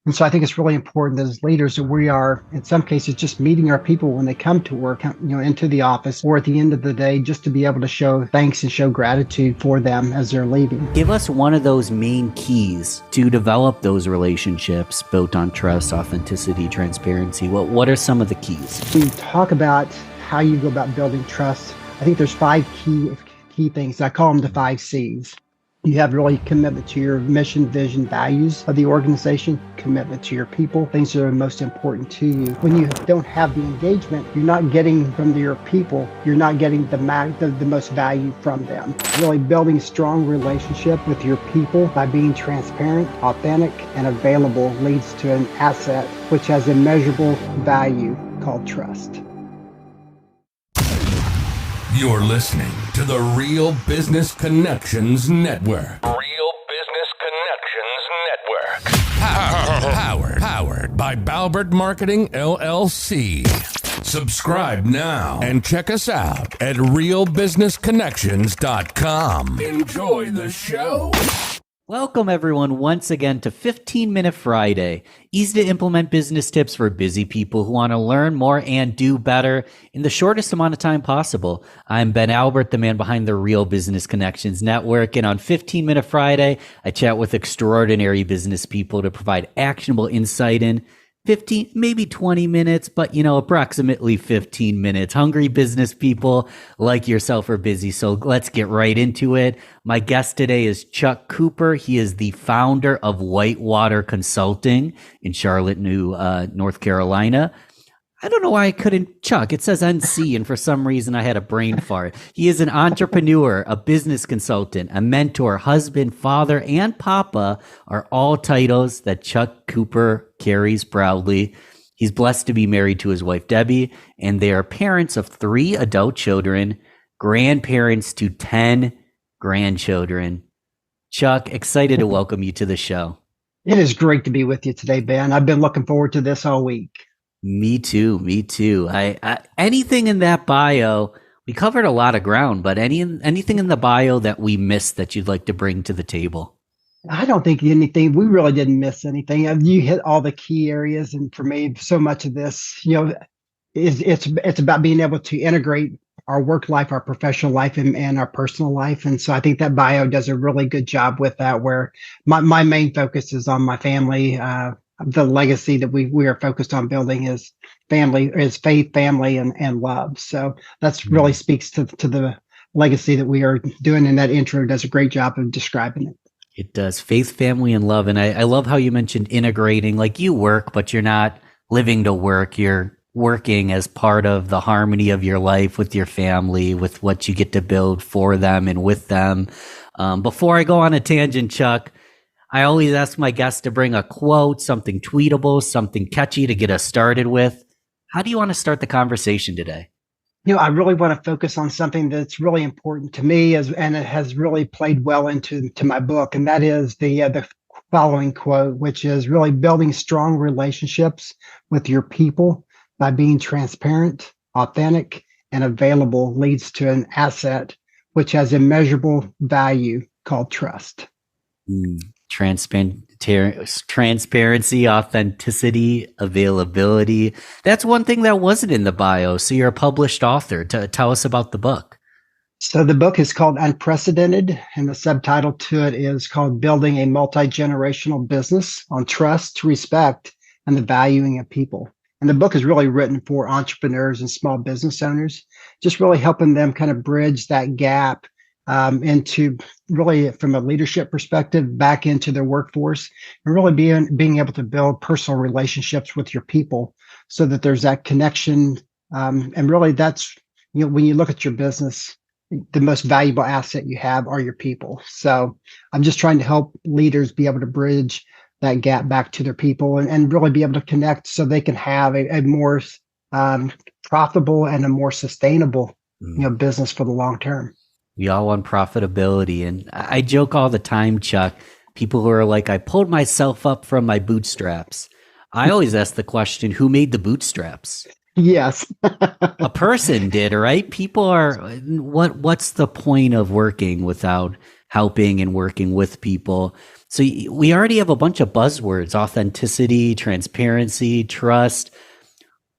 And so I think it's really important as leaders that we are, in some cases, just meeting our people when they come to work, into the office, or at the end of the day, just to be able to show thanks and show gratitude for them as they're leaving. Give us one of those main keys to develop those relationships built on trust, authenticity, transparency. What are some of the keys? We talk about how you go about building trust. I think there's five key things. I call them the 5 C's. You have really commitment to your mission, vision, values of the organization, commitment to your people, things that are most important to you. When you don't have the engagement, you're not getting from your people, you're not getting the most value from them. Really building strong relationship with your people by being transparent, authentic, and available leads to an asset which has immeasurable value called trust. You're listening to the Real Business Connections Network. Real Business Connections Network. Powered by Balbert Marketing, LLC. Subscribe now and check us out at realbusinessconnections.com. Enjoy the show. Welcome everyone once again to 15-Minute Friday. Easy to implement business tips for busy people who want to learn more and do better in the shortest amount of time possible. I'm Ben Albert, the man behind the Real Business Connections Network. And on 15-Minute Friday, I chat with extraordinary business people to provide actionable insight in 15, maybe 20 minutes, but approximately 15 minutes. Hungry business people like yourself are busy, so let's get right into it. My guest today is Chuck Cooper. He is the founder of WhiteWater Consulting in Charlotte, North Carolina. I don't know why I couldn't, Chuck, it says NC, and for some reason I had a brain fart. He is an entrepreneur, a business consultant, a mentor, husband, father, and papa are all titles that Chuck Cooper carries proudly. He's blessed to be married to his wife, Debbie, and they are parents of 3 adult children, grandparents to 10 grandchildren. Chuck, excited to welcome you to the show. It is great to be with you today, Ben. I've been looking forward to this all week. Me too. I anything in that bio, we covered a lot of ground, but anything in the bio that we missed that you'd like to bring to the table? I don't think anything, we really didn't miss anything. You hit all the key areas. And for me, so much of this, it's about being able to integrate our work life, our professional life, and our personal life. And so I think that bio does a really good job with that, where my main focus is on my family. The legacy that we are focused on building is faith, family, and love. So that's really speaks to the legacy that we are doing. And that intro does a great job of describing it. It does. Faith, family, and love. And I love how you mentioned integrating, like you work, but you're not living to work. You're working as part of the harmony of your life with your family, with what you get to build for them and with them. Before I go on a tangent, Chuck, I always ask my guests to bring a quote, something tweetable, something catchy to get us started with. How do you want to start the conversation today? I really want to focus on something that's really important to me, and it has really played well into my book. And that is the following quote, which is really building strong relationships with your people by being transparent, authentic, and available leads to an asset which has immeasurable value called trust. Transparency, authenticity, availability. That's one thing that wasn't in the bio. So you're a published author. Tell us about the book. So the book is called Unprecedented, and the subtitle to it is called Building a Multi-Generational Business on Trust, Respect, and the Valuing of People. And the book is really written for entrepreneurs and small business owners, just really helping them kind of bridge that gap into really, from a leadership perspective, back into their workforce, and really being able to build personal relationships with your people so that there's that connection. And really that's, when you look at your business, the most valuable asset you have are your people. So I'm just trying to help leaders be able to bridge that gap back to their people and really be able to connect so they can have a more profitable and a more sustainable business for the long term. We all want profitability. And I joke all the time, Chuck, people who are like, I pulled myself up from my bootstraps. I always ask the question, who made the bootstraps? Yes. A person did, right? People are, what's the point of working without helping and working with people? So we already have a bunch of buzzwords: authenticity, transparency, trust.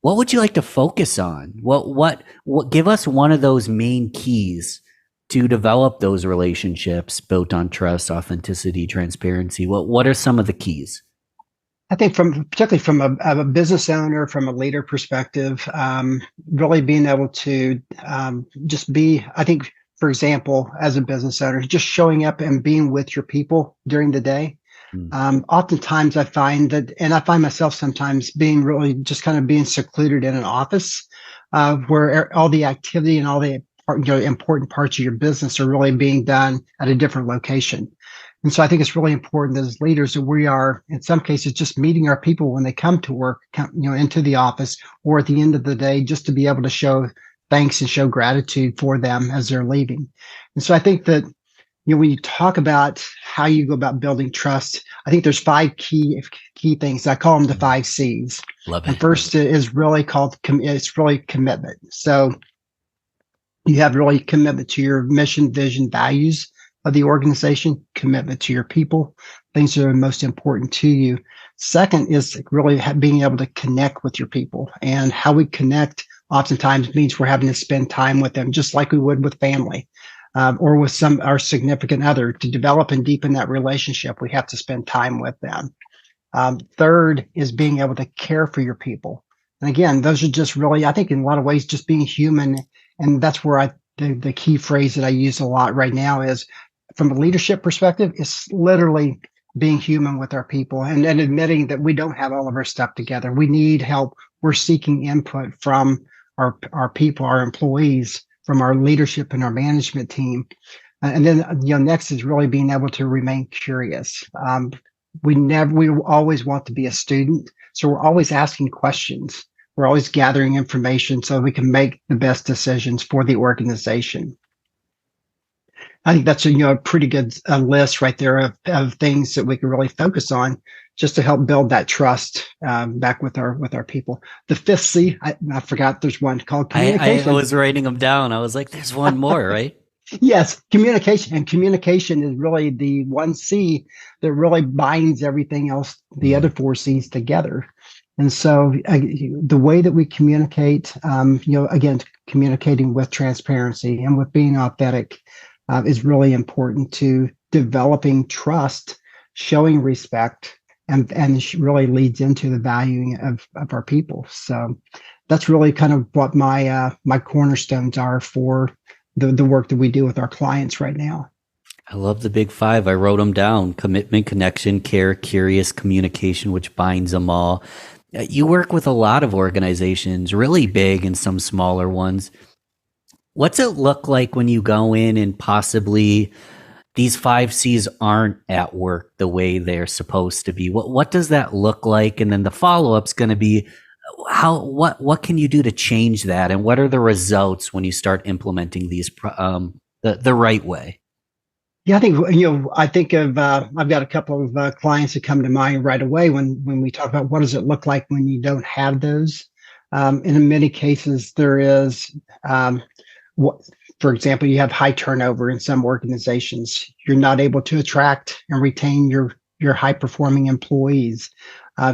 What would you like to focus on? What give us one of those main keys to develop those relationships built on trust, authenticity, transparency? What are some of the keys? I think particularly from a business owner, from a leader perspective, really being able to just be, I think, for example, as a business owner, just showing up and being with your people during the day. Oftentimes I find that, and I find myself sometimes being really just kind of being secluded in an office where all the activity and all the important parts of your business are really being done at a different location. And so I think it's really important as leaders that we are, in some cases, just meeting our people when they come to work, into the office, or at the end of the day, just to be able to show thanks and show gratitude for them as they're leaving. And so I think that, when you talk about how you go about building trust, I think there's 5 key things. I call them the 5 C's. Love it. And first is really it's really commitment. So you have really commitment to your mission, vision, values of the organization, commitment to your people, things that are most important to you. Second is really being able to connect with your people, and how we connect oftentimes means we're having to spend time with them, just like we would with family. Or with our significant other. To develop and deepen that relationship, we have to spend time with them. Third is being able to care for your people. And again, those are just really, I think in a lot of ways, just being human. And that's where the key phrase that I use a lot right now is, from a leadership perspective, is literally being human with our people and admitting that we don't have all of our stuff together. We need help. We're seeking input from our people, our employees, from our leadership and our management team. And then, next is really being able to remain curious. We always want to be a student. So we're always asking questions. We're always gathering information so we can make the best decisions for the organization. I think that's a pretty good list right there of things that we can really focus on just to help build that trust back with our people. The 5th C, I forgot there's one called communication. I was writing them down. I was like, there's one more, right? Yes, communication. And communication is really the 1 C that really binds everything else, the other 4 C's together. And so the way that we communicate, again, communicating with transparency and with being authentic is really important to developing trust, showing respect, and really leads into the valuing of our people. So that's really kind of what my cornerstones are for the work that we do with our clients right now. I love the big 5. I wrote them down: commitment, connection, care, curious, communication, which binds them all. You work with a lot of organizations, really big and some smaller ones. What's it look like when you go in and possibly these 5 C's aren't at work the way they're supposed to be? What does that look like? And then the follow-up's going to be, what can you do to change that? And what are the results when you start implementing these the right way? Yeah, I think of I've got a couple of clients that come to mind right away when we talk about what does it look like when you don't have those. And in many cases, there is, for example, you have high turnover in some organizations. You're not able to attract and retain your high performing employees.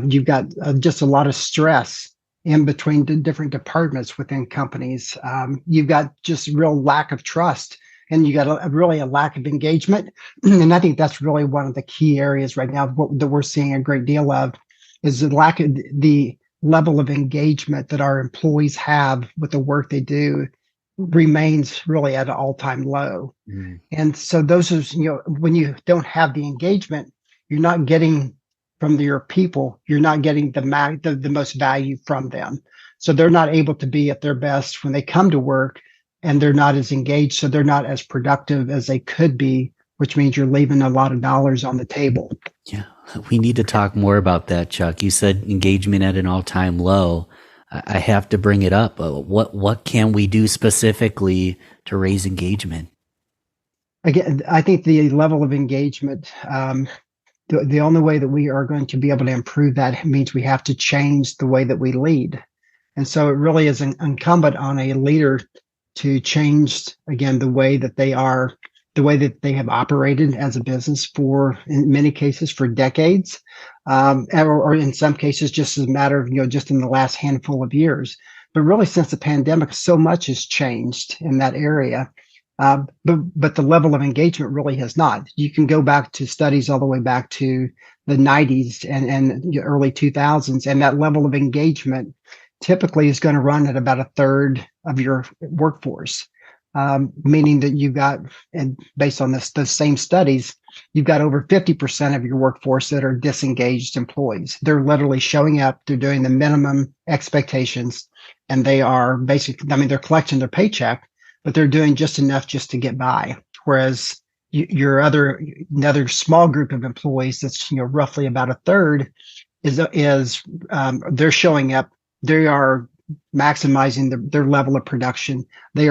You've got just a lot of stress in between the different departments within companies. You've got just real lack of trust, and you got a lack of engagement. And I think that's really one of the key areas right now that we're seeing a great deal of, is the lack of the level of engagement that our employees have with the work they do remains really at an all-time low. And so those are, when you don't have the engagement, you're not getting from your people, you're not getting the most value from them. So they're not able to be at their best when they come to work, and they're not as engaged, so they're not as productive as they could be, which means you're leaving a lot of dollars on the table. Yeah, we need to talk more about that, Chuck. You said engagement at an all-time low. I have to bring it up. What can we do specifically to raise engagement? Again, I think the level of engagement, the only way that we are going to be able to improve that means we have to change the way that we lead. And so it really is incumbent on a leader to change, again, the way that they are the way that they have operated as a business for, in many cases, for decades, or in some cases, just as a matter of, just in the last handful of years. But really, since the pandemic, so much has changed in that area. But the level of engagement really has not. You can go back to studies all the way back to the 90s and the early 2000s, and that level of engagement typically is going to run at about a third of your workforce, meaning that you've got, and based on those same studies, you've got over 50% of your workforce that are disengaged employees. They're literally showing up, they're doing the minimum expectations, and they are basically, they're collecting their paycheck, but they're doing just enough just to get by. Whereas another small group of employees that's roughly about a third is they're showing up. They are maximizing their level of production. They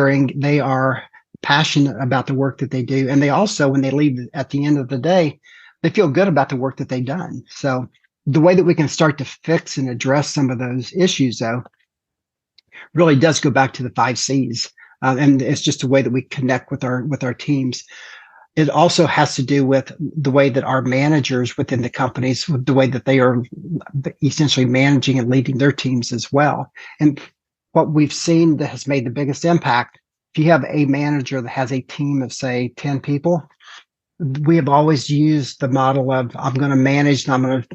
are passionate about the work that they do, and they also, when they leave at the end of the day, they feel good about the work that they've done. So the way that we can start to fix and address some of those issues, though, really does go back to the 5 C's. And it's just a way that we connect with our teams. It also has to do with the way that our managers within the companies, with the way that they are essentially managing and leading their teams as well. And what we've seen that has made the biggest impact, if you have a manager that has a team of, say, 10 people, we have always used the model of, I'm going to manage the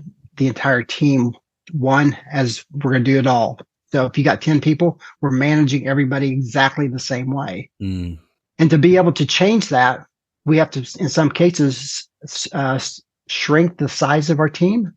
entire team, one, as we're going to do it all. So if you got 10 people, we're managing everybody exactly the same way. And to be able to change that, we have to, in some cases, shrink the size of our team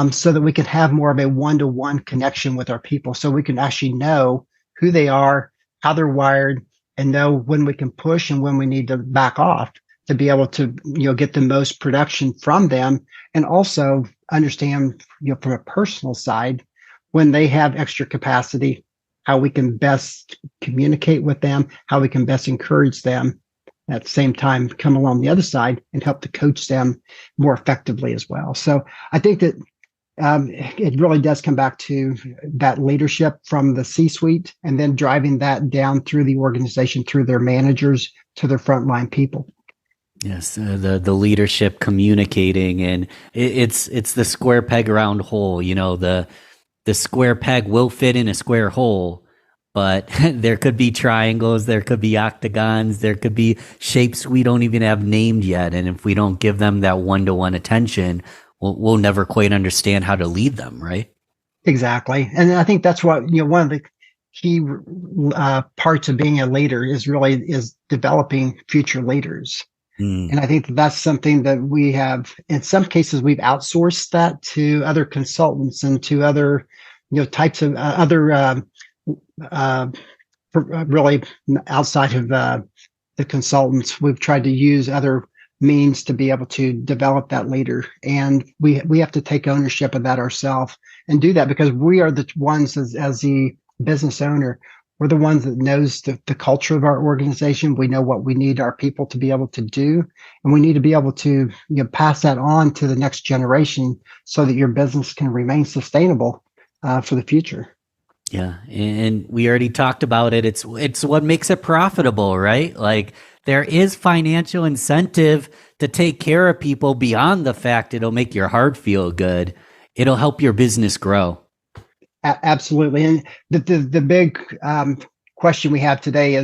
so that we can have more of a one-to-one connection with our people. So we can actually know who they are, how they're wired, and know when we can push and when we need to back off to be able to, get the most production from them. And also understand, from a personal side, when they have extra capacity, how we can best communicate with them, how we can best encourage them, at the same time come along the other side and help to coach them more effectively as well. So I think that it really does come back to that leadership from the C-suite, and then driving that down through the organization, through their managers, to their frontline people. Yes, the leadership communicating, and it's the square peg round hole. The square peg will fit in a square hole, but there could be triangles, there could be octagons, there could be shapes we don't even have named yet. And if we don't give them that one-to-one attention, we'll never quite understand how to lead them, right? Exactly. And I think that's what, one of the key parts of being a leader is developing future leaders. And I think that's something that we have, in some cases, we've outsourced that to other consultants and to other, types of really outside of the consultants. We've tried to use other means to be able to develop that leader. And we have to take ownership of that ourselves and do that, because we are the ones as the business owner. We're the ones that knows the culture of our organization. We know what we need our people to be able to do, and we need to be able to pass that on to the next generation so that your business can remain sustainable for the future. Yeah, and we already talked about it. It's what makes it profitable, right? Like, there is financial incentive to take care of people beyond the fact it'll make your heart feel good. It'll help your business grow. Absolutely. And the big question we have today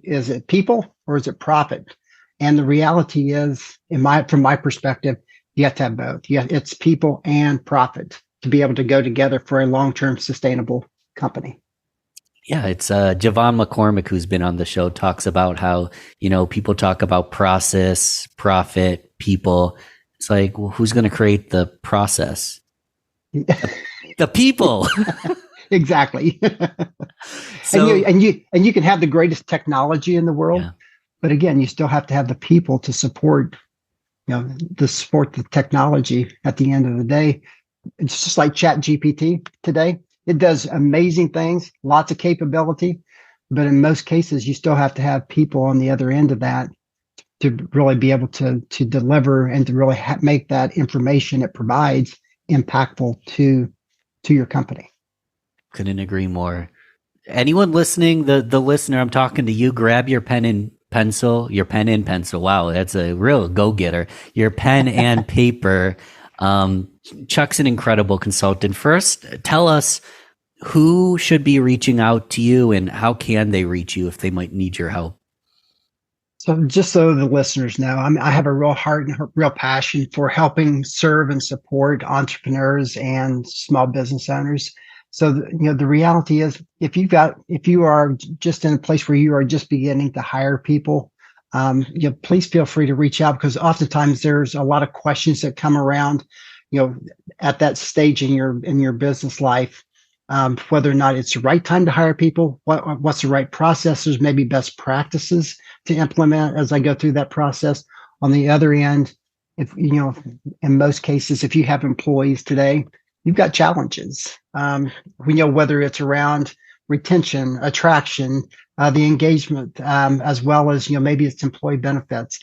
is it people or is it profit? And the reality is, from my perspective, you have to have both. Yeah, it's people and profit to be able to go together for a long-term sustainable company. Yeah, it's Javon McCormick, who's been on the show, talks about how, people talk about process, profit, people. It's like, well, who's going to create the process? The people. Exactly. So, and you can have the greatest technology in the world, but again, you still have to have the people to support, the technology at the end of the day. It's just like Chat GPT today. It does amazing things, lots of capability, but in most cases, you still have to have people on the other end of that to really be able to deliver and to really make that information it provides impactful to your company. Couldn't agree more. Anyone listening, the listener, I'm talking to you, grab your pen and pencil, your pen and pencil. Wow, that's a real go-getter. Your pen and paper. Chuck's an incredible consultant. First, tell us who should be reaching out to you and how can they reach you if they might need your help? So just so the listeners know, I have a real heart and a real passion for helping serve and support entrepreneurs and small business owners. So, the reality is if you are just in a place where you are just beginning to hire people, please feel free to reach out, because oftentimes there's a lot of questions that come around, at that stage in your business life, whether or not it's the right time to hire people, what's the right processes, maybe best practices to implement as I go through that process. On the other end, if in most cases, if you have employees today, you've got challenges. We know whether it's around retention, attraction, the engagement, as well as maybe it's employee benefits.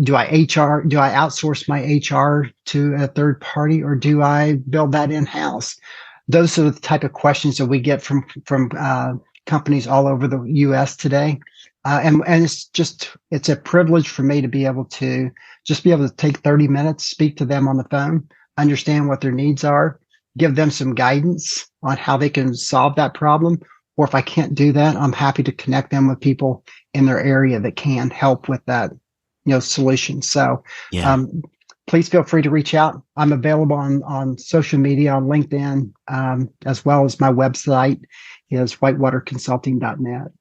Do I outsource my HR to a third party, or do I build that in-house? Those are the type of questions that we get from companies all over the U.S. today. And it's a privilege for me to be able to take 30 minutes, speak to them on the phone, understand what their needs are, give them some guidance on how they can solve that problem. Or if I can't do that, I'm happy to connect them with people in their area that can help with that, solution. So, please feel free to reach out. I'm available on social media, on LinkedIn, as well as my website is whitewaterconsulting.net.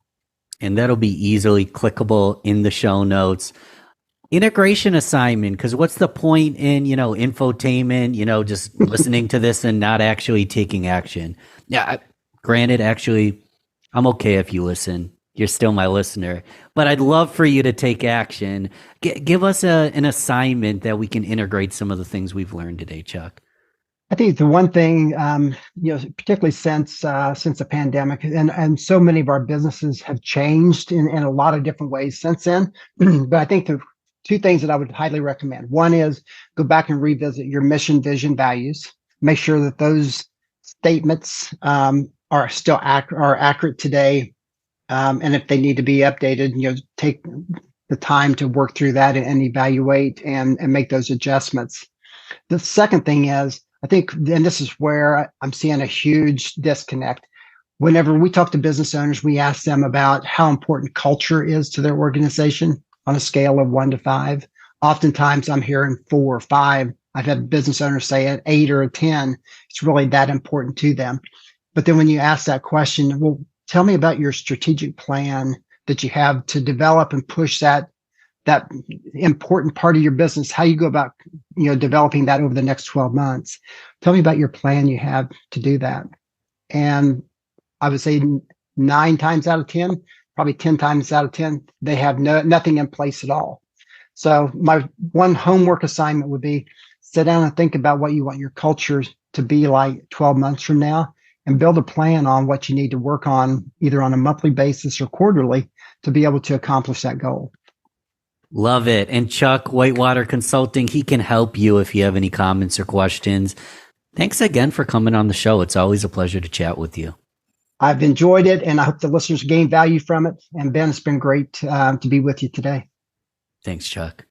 And that'll be easily clickable in the show notes. Integration assignment, because what's the point in, infotainment, just listening to this and not actually taking action? Yeah, granted, actually, I'm okay if you listen. You're still my listener. But I'd love for you to take action. Give us an assignment that we can integrate some of the things we've learned today, Chuck. I think the one thing, particularly since the pandemic, and so many of our businesses have changed in a lot of different ways since then. But I think the two things that I would highly recommend. One is go back and revisit your mission, vision, values. Make sure that those statements are still accurate today. And if they need to be updated, take the time to work through that and evaluate and make those adjustments. The second thing is, I think, and this is where I'm seeing a huge disconnect. Whenever we talk to business owners, we ask them about how important culture is to their organization on a scale of 1 to 5. Oftentimes I'm hearing 4 or 5. I've had business owners say an 8 or a 10. It's really that important to them. But then when you ask that question, well, tell me about your strategic plan that you have to develop and push that important part of your business, how you go about, developing that over the next 12 months. Tell me about your plan you have to do that. And I would say 9 times out of 10, probably 10 times out of 10, they have nothing in place at all. So my one homework assignment would be sit down and think about what you want your culture to be like 12 months from now, and build a plan on what you need to work on either on a monthly basis or quarterly to be able to accomplish that goal. Love it. And Chuck, WhiteWater Consulting, he can help you if you have any comments or questions. Thanks again for coming on the show. It's always a pleasure to chat with you. I've enjoyed it, and I hope the listeners gain value from it. And Ben, it's been great to be with you today. Thanks, Chuck.